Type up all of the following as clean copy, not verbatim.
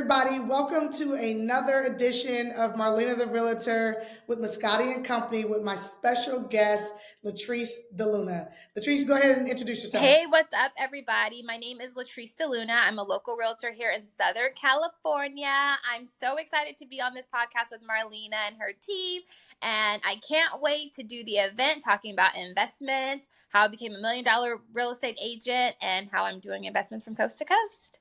everybody. Welcome to another edition of Marlena the Realtor with Mascotti and Company with my special guest, Latrice Deluna. Latrice, go ahead and introduce yourself. Hey, what's up, everybody? My name is Latrice Deluna. I'm a local realtor here in Southern California. I'm so excited to be on this podcast with Marlena and her team, and I can't wait to do the event talking about investments, how I became $1 million real estate agent, and how I'm doing investments from coast to coast.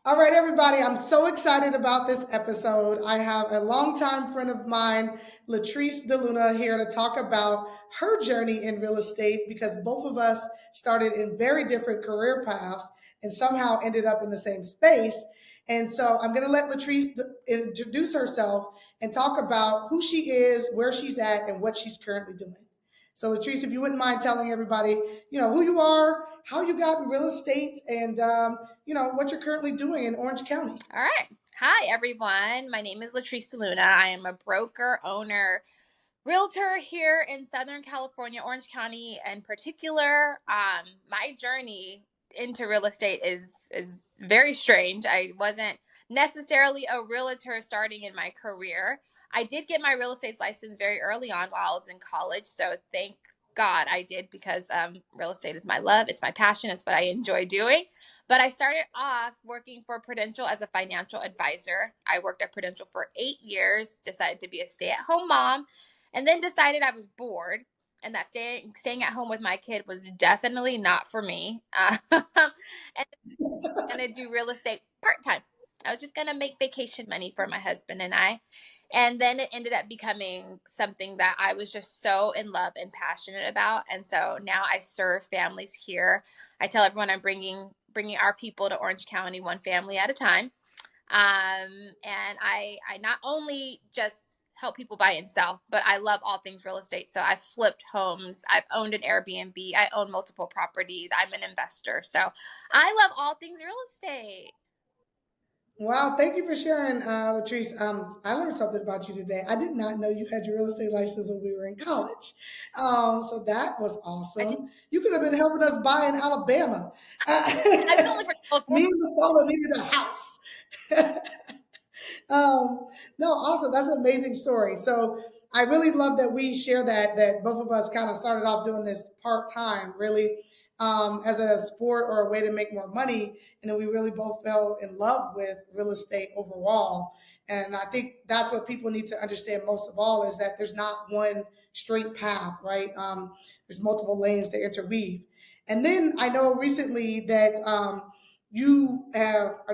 All right, everybody, I'm so excited about this episode. I have a longtime friend of mine, Latrice Deluna, here to talk about her journey in real estate because both of us started in very different career paths and somehow ended up in the same space. And so I'm going to let Latrice introduce herself and talk about who she is, where she's at, and what she's currently doing. So Latrice, if you wouldn't mind telling everybody, who you are, how you got in real estate, and what you're currently doing in Orange County. All right. Hi, everyone. My name is Latrice Deluna. I am a broker, owner, realtor here in Southern California, Orange County in particular. My journey into real estate is very strange. I wasn't necessarily a realtor starting in my career. I did get my real estate license very early on while I was in college, so thank God I did because real estate is my love. It's my passion. It's what I enjoy doing. But I started off working for Prudential as a financial advisor. I worked at Prudential for 8 years, decided to be a stay-at-home mom, and then decided I was bored and that staying at home with my kid was definitely not for me. And I'm going to do real estate part-time. I was just going to make vacation money for my husband and I. And then it ended up becoming something that I was just so in love and passionate about. And so now I serve families here. I tell everyone I'm bringing our people to Orange County one family at a time. And I not only just help people buy and sell, but I love all things real estate. So I've flipped homes. I've owned an Airbnb. I own multiple properties. I'm an investor. So I love all things real estate. Wow, thank you for sharing, Latrice. I learned something about you today. I did not know you had your real estate license when we were in college. So that was awesome. You could have been helping us buy in Alabama. I was only for Me and the fella needed a house. No, awesome. That's an amazing story. So I really love that we share that both of us kind of started off doing this part-time, really, as a sport or a way to make more money. And then we really both fell in love with real estate overall. And I think that's what people need to understand most of all is that there's not one straight path, right? There's multiple lanes to interweave. And then I know recently that are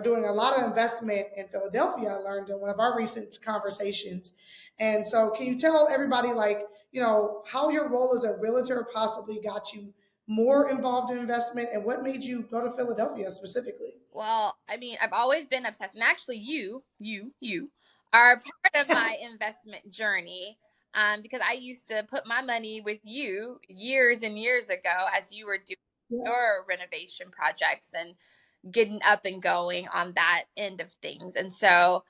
doing a lot of investment in Philadelphia, I learned in one of our recent conversations. And so can you tell everybody, like, how your role as a realtor possibly got you more involved in investment and what made you go to Philadelphia specifically? Well, I mean, I've always been obsessed. And actually, you are part of my investment journey. Because I used to put my money with you years and years ago as you were doing your renovation projects and getting up and going on that end of things. And so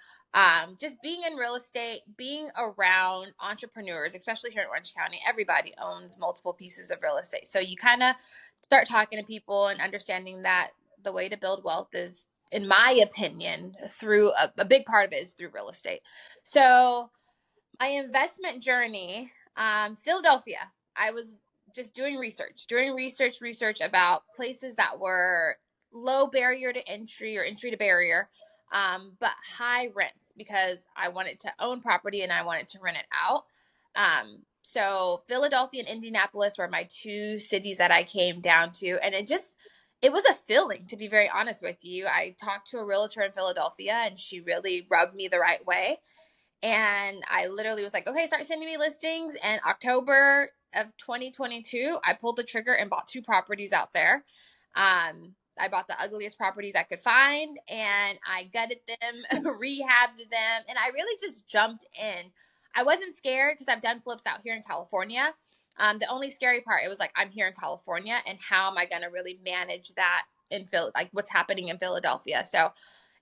just being in real estate, being around entrepreneurs, especially here in Orange County, everybody owns multiple pieces of real estate. So you kind of start talking to people and understanding that the way to build wealth is, in my opinion, through a big part of it is through real estate. So my investment journey, Philadelphia, I was just doing research about places that were low barrier to entry or entry to barrier, but high rents because I wanted to own property and I wanted to rent it out. So Philadelphia and Indianapolis were my two cities that I came down to. And it was a feeling, to be very honest with you. I talked to a realtor in Philadelphia and she really rubbed me the right way. And I literally was like, okay, start sending me listings. And October of 2022, I pulled the trigger and bought 2 properties out there. I bought the ugliest properties I could find and I gutted them, rehabbed them, and I really just jumped in. I wasn't scared because I've done flips out here in California. The only scary part, it was like, I'm here in California and how am I going to really manage that in like what's happening in Philadelphia? So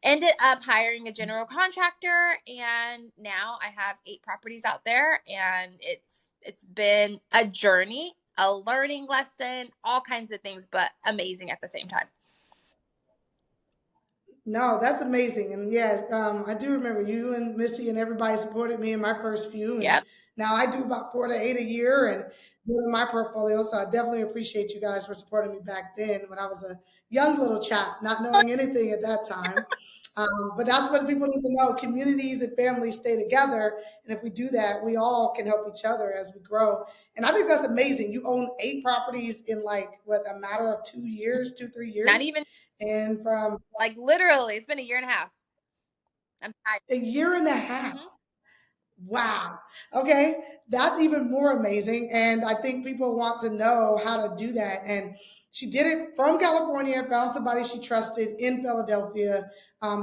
ended up hiring a general contractor and now I have 8 properties out there and it's been a journey, a learning lesson, all kinds of things, but amazing at the same time. No, that's amazing. And yeah, I do remember you and Missy and everybody supported me in my first few. And Yep. now I do about 4 to 8 a year and doing my portfolio. So I definitely appreciate you guys for supporting me back then when I was a young little chap, not knowing anything at that time. But that's what people need to know. Communities and families stay together. And if we do that, we all can help each other as we grow. And I think that's amazing. You own 8 properties in like, what, a matter of 2 years, 2, 3 years? Not even And from like literally, it's been a year and a half. I'm tired. a year and a half. Hmm. Wow. Okay. That's even more amazing. And I think people want to know how to do that. And she did it from California, found somebody she trusted in Philadelphia,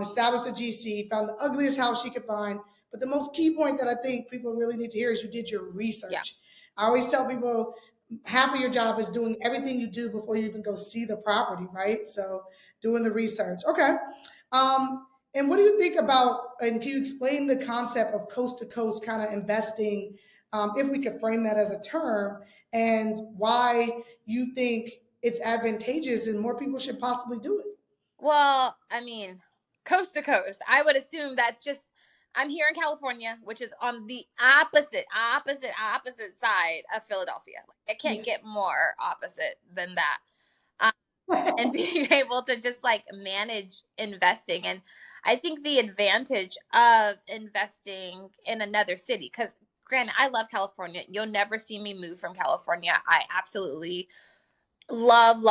established a GC, found the ugliest house she could find. But the most key point that I think people really need to hear is you did your Yeah. research. I always tell people half of your job is doing everything you do before you even go see the property, right? So doing the research. Okay. And what do you think about, and can you explain the concept of coast to coast kind of investing, if we could frame that as a term, and why you think it's advantageous and more people should possibly do it? Well, I mean, coast to coast. I would assume that's just I'm here in California, which is on the opposite side of Philadelphia. Like, I can't Yeah. get more opposite than that. Um, and being able to just like manage investing. And I think the advantage of investing in another city, because granted, I love California. You'll never see me move from California. I absolutely love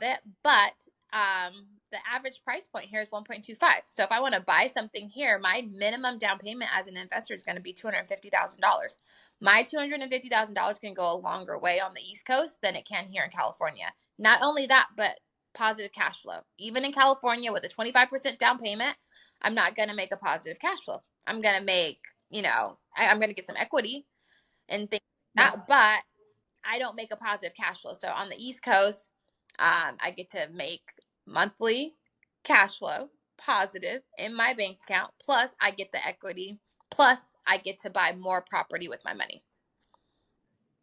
it. But the average price point here is 1.25. So if I want to buy something here, my minimum down payment as an investor is going to be $250,000. My $250,000 can go a longer way on the East Coast than it can here in California. Not only that, but positive cash flow. Even in California with a 25% down payment, I'm not going to make a positive cash flow. I'm going to make, I'm going to get some equity and things like Yeah. that. But I don't make a positive cash flow. So on the East Coast, I get to make monthly cash flow positive in my bank account. Plus, I get the equity. Plus, I get to buy more property with my money.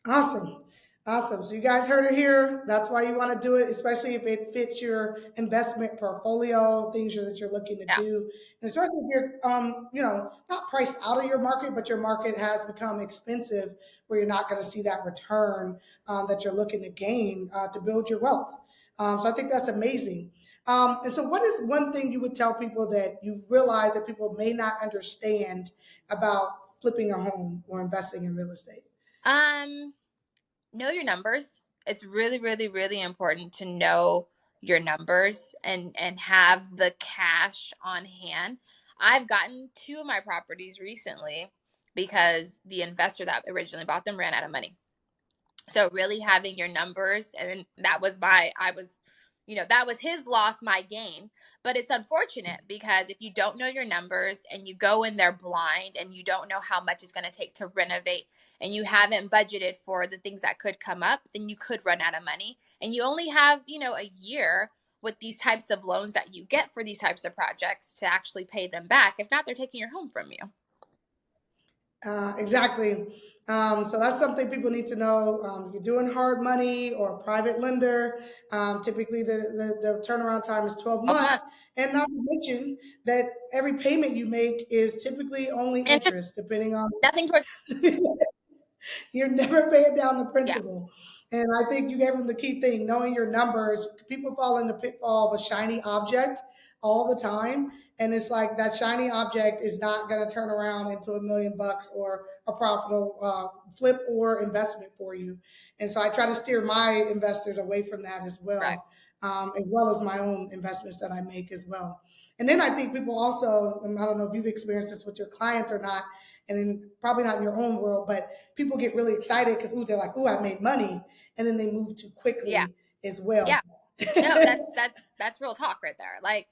Awesome. Awesome. So you guys heard it here. That's why you want to do it, especially if it fits your investment portfolio, things that you're looking to Yeah, do. And especially if you're not priced out of your market, but your market has become expensive where you're not going to see that return that you're looking to gain to build your wealth. So I think that's amazing. And so what is one thing you would tell people that you realize that people may not understand about flipping a home or investing in real estate? Um, know your numbers. It's really important to know your numbers and have the cash on hand. I've gotten two of my properties recently because the investor that originally bought them ran out of money. So really having your numbers, and that was that was his loss, my gain. But it's unfortunate because if you don't know your numbers and you go in there blind and you don't know how much it's going to take to renovate and you haven't budgeted for the things that could come up, then you could run out of money. And you only have, a year with these types of loans that you get for these types of projects to actually pay them back. If not, they're taking your home from you. Exactly. So that's something people need to know. If you're doing hard money or a private lender, typically the turnaround time is 12 12 months. months. And not to mention that every payment you make is typically only And just interest, depending on nothing towards, you're never paying down the yeah, principal. And I think you gave them the key thing, knowing your numbers. People fall in the pitfall of a shiny object all the time. And it's like that shiny object is not going to turn around into $1 million or a profitable flip or investment for you. And so I try to steer my investors away from that right. as well as my own investments that I make as well. And then I think people also, and I don't know if you've experienced this with your clients or not, and then probably not in your own world, but people get really excited because they're like, ooh, I made money, and then they move too Yeah. quickly as well. Yeah. No, that's real talk right there. Like,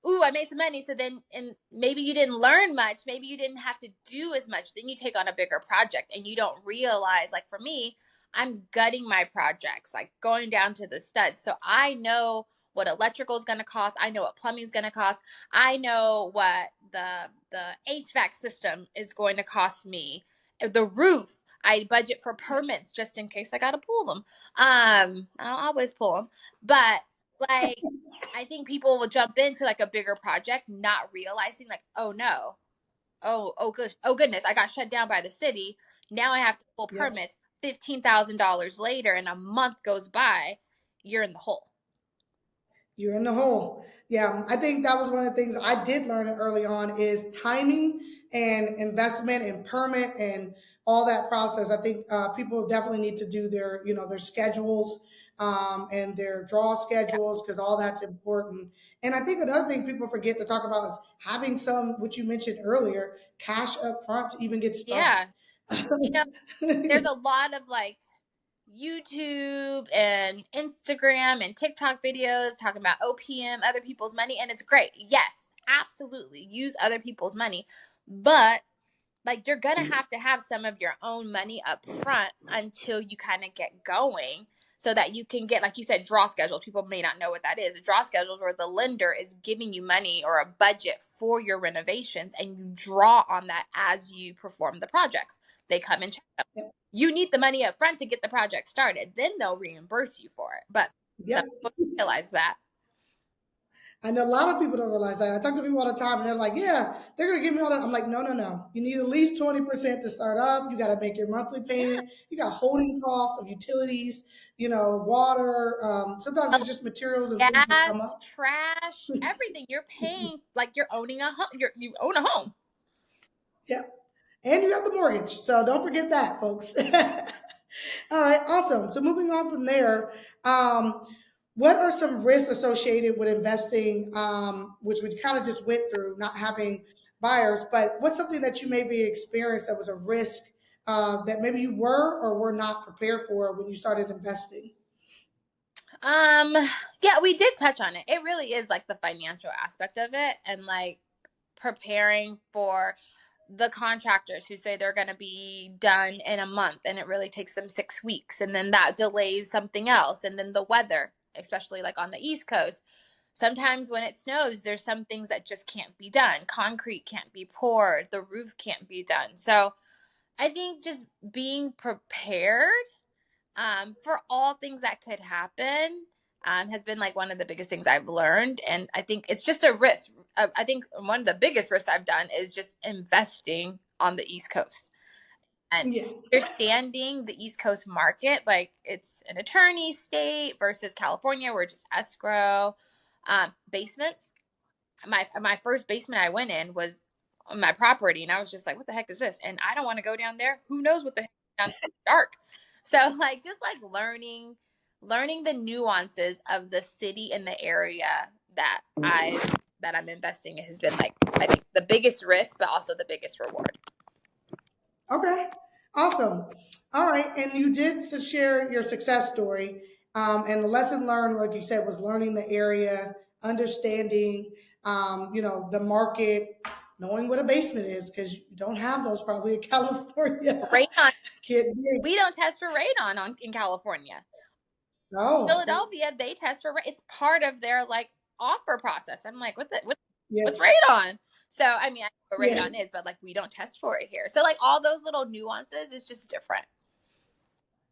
ooh, I made some money. So then, and maybe you didn't learn much. Maybe you didn't have to do as much. Then you take on a bigger project and you don't realize, like for me, I'm gutting my projects, like going down to the studs. So I know what electrical is going to cost. I know what plumbing is going to cost. I know what the HVAC system is going to cost me. The roof, I budget for permits just in case I got to pull them. I'll always pull them, but like I think people will jump into like a bigger project, not realizing like, oh no, oh goodness, I got shut down by the city. Now I have to pull Yep. permits. $15,000 later, and a month goes by, you're in the hole. You're in the hole. Yeah, I think that was one of the things I did learn early on is timing and investment and permit and all that process. I think people definitely need to do their, their schedules and their draw Yeah. schedules because all that's important. And I think another thing people forget to talk about is having some, which you mentioned earlier, cash up front to even get started. Yeah. You know, there's a lot of like YouTube and Instagram and TikTok videos talking about OPM, other people's money, and it's great. Yes, absolutely. Use other people's money. But like you're gonna have some of your own money up front until you kind of get going so that you can get, like you said, draw schedules. People may not know what that is. A draw schedules where the lender is giving you money or a budget for your renovations and you draw on that as you perform the projects. They come and check them. Yep. You need the money up front to get the project started. Then they'll reimburse you for it. But some Yep. people don't realize that. I know a lot of people don't realize that. I talk to people all the time, and they're like, "Yeah, they're gonna give me all that." I'm like, "No, no, no. You need at least 20% to start up. You got to make your monthly Yeah. payment. You got holding costs of utilities, water. Sometimes Oh, it's just materials and things that come gas, up. trash, everything. You're paying like you're owning a home. You own a home. Yep, and you got the mortgage, so don't forget that, folks. All right, awesome. So moving on from there, um, what are some risks associated with investing, which we kind of just went through, not having buyers, but what's something that you maybe experienced that was a risk that maybe you were or were not prepared for when you started investing? Um, yeah, we did touch on it. It really is like the financial aspect of it and like preparing for the contractors who say they're going to be done in a month and it really takes them 6 weeks and then that delays something else and then the weather, especially like on the East Coast. Sometimes when it snows, there's some things that just can't be done. Concrete can't be poured, the roof can't be done. So, I think just being prepared for all things that could happen has been like one of the biggest things I've learned. And I think it's just a risk. I think one of the biggest risks I've done is just investing on the East Coast and Yeah. understanding the East Coast market. Like it's an attorney state versus California, where just escrow basements. My first basement I went in was on my property, and I was just like, "What the heck is this?" And I don't want to go down there. Who knows what the heck is down there? Dark. So like just like learning the nuances of the city and the area that I'm investing in has been like I think the biggest risk, but also the biggest reward. Okay, awesome. All right, and you did share your success story, and the lesson learned, like you said, was learning the area, understanding, the market, knowing what a basement is because you don't have those probably in California. Radon. Kid, We don't test for radon in California. no, Philadelphia, they test for it's part of their like offer process. I'm like, yeah, what's radon? So I mean, I know what yeah. radon is, but like we don't test for it here. So like all those little nuances is just different.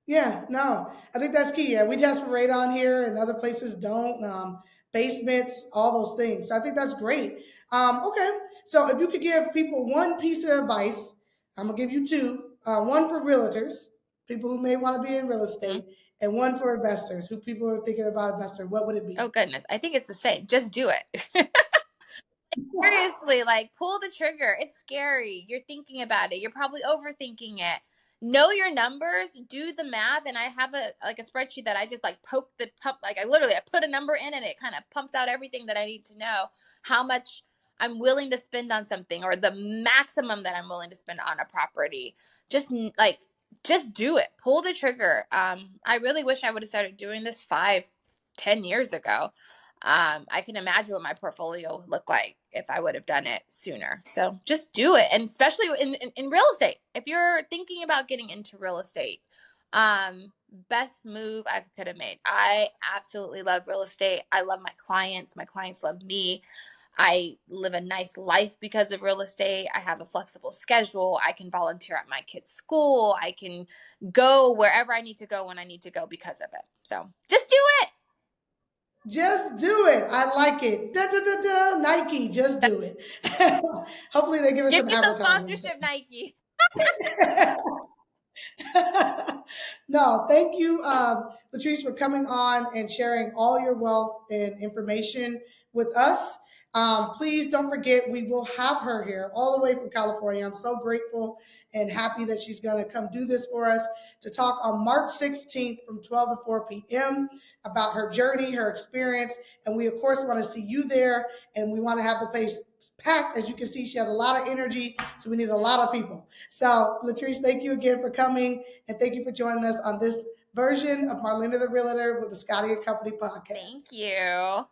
Yeah, no, I think that's key. Yeah, we test for radon here, and other places don't. Basements, all those things. So I think that's great. Okay, so if you could give people one piece of advice, I'm gonna give you two. One for realtors, people who may want to be in real Mhm. estate, and one for investors, who people are thinking about investor. What would it be? Oh goodness, I think it's the same. Just do it. Seriously, like pull the trigger. It's scary. You're thinking about it. You're probably overthinking it. Know your numbers, do the math, and I have a spreadsheet that I just like poke the pump like I put a number in and it kind of pumps out everything that I need to know how much I'm willing to spend on something or the maximum that I'm willing to spend on a property. Just like just do it. Pull the trigger. I really wish I would have started doing this 5, 10 years ago. I can imagine what my portfolio would look like if I would have done it sooner. So just do it. And especially in real estate, if you're thinking about getting into real estate, best move I could have made. I absolutely love real estate. I love my clients. My clients love me. I live a nice life because of real estate. I have a flexible schedule. I can volunteer at my kids' school. I can go wherever I need to go when I need to go because of it. So just do it. Just do it. I like it. Da, da, da, da. Nike, just do it. Hopefully they give us some Get those advertising. sponsorship, Nike. No, thank you, Latrice, for coming on and sharing all your wealth and information with us. Please don't forget, we will have her here all the way from California. I'm so grateful and happy that she's going to come do this for us to talk on March 16th from 12 to 4 p.m. about her journey, her experience. And we, of course, want to see you there, and we want to have the place packed. As you can see, she has a lot of energy, so we need a lot of people. So, Latrice, thank you again for coming, and thank you for joining us on this version of Marlena the Realtor with Mascotti and Company podcast. Thank you.